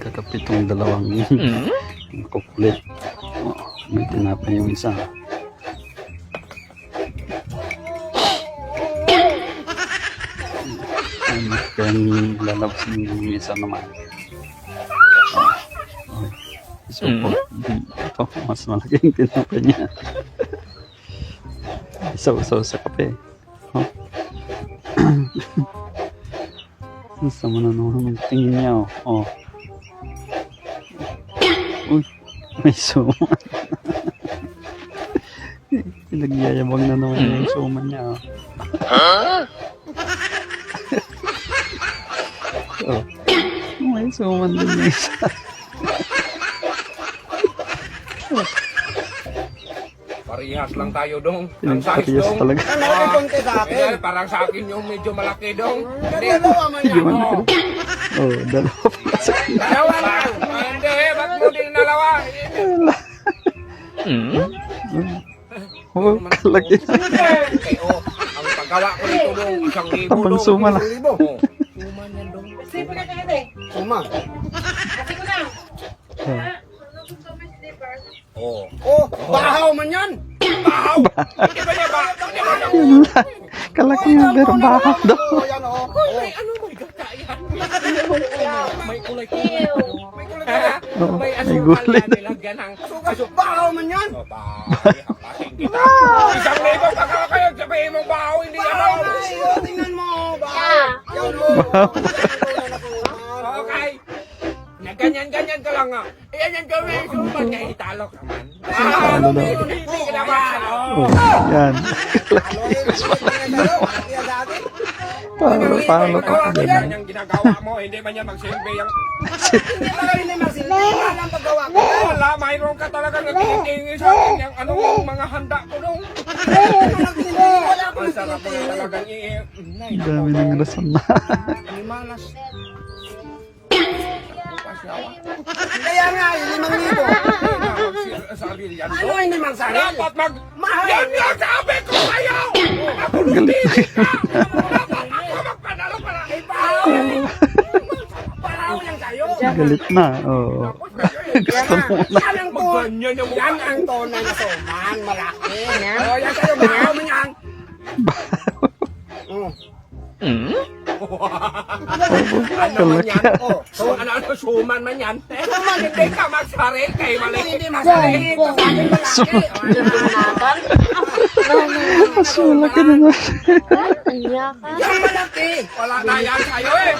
Magkakapit tong dalawang kukulit. Oh, may tinapay yung isa. Kaya lalabas yung isa naman. Oh, so po, ito, mas malaki yung tinapay niya. Isaw-saw sa kape. Oh. Sama na naman yung tingin niya. Oh. Uy, may suman. Pinagyayabang na naman yung suman niya. Oh. May suman din yung isa. Parehas lang tayo dong. Ang size Pinagparehas dong. talaga. Ang malaki kong kay sa akin. Parang sa akin yung medyo malaki dong. Hindi. Dalawa man yan. Oo. Oh, dalawa pala sa kanya. Dalawa na. Hindi, ba't mo din dalawa? Oh, kalaki na. Okay, oh. Ang paggawa ko nito dong, 1,000 Tabang dong. suman ah. Oh. Suman yan dong. Suma. Oh. Oh. Oh, bahaw man yan. Bahaw! Hindi ba niya ba? Hindi ba niya? Yun lang. Kalaki nga, pero baka daw. Oh, yan oh. Ay, ano may gagkayan? May kulay kulay. May kulay Oo, May may asukal gulay yan, nilagyan ng asukal. Bahaw man yan. Oh, bahay, hapasin kita. 1,000 pa ka kayo, sabihin mo bahaw, hindi yan bahaw. Ay, oh, tingnan mo. Bahaw. Yan oh. Okay. Na ganyan-ganyan ka lang ah. Iyan yung gawin, suman niya italok naman. Ano daw? Hindi ka naman. Oh, yan. Paano ka Ginagawa ko yan. ganyan? Yung ginagawa mo, hindi man yan magsilbi yung... Hindi masilbi. Wala ang paggawa ko. Wala, mayroon ka talaga nagtitingi sa akin yung ano yung mga handa ko nung... Wala akong Ang sarap mo nagtitingi. talagang Ang dami ng rason na. Limanas. Kaya nga, 5,000. Sarili yan. Ano yung 5 sarili? Dapat mag... Mahal. Yan yung sabi ko sa'yo! Napulutili ka! Dapat ako magpanalo para kay Pao! Bahaw yan sa'yo. Galit na. Oo. Gusto mo na. Yan ang to- Ganyan yung mukha. yan ang tunay na suman. Malaki. Oh, yan sa'yo. Bahaw man yan. Ano man yan? Oh, so ano suman man yan? Suman, hindi ka magsaril kay maliit. Hindi masarili. Ito sa akin malaki. Mas malaki naman. Yan malaki. Wala na yan sa'yo eh.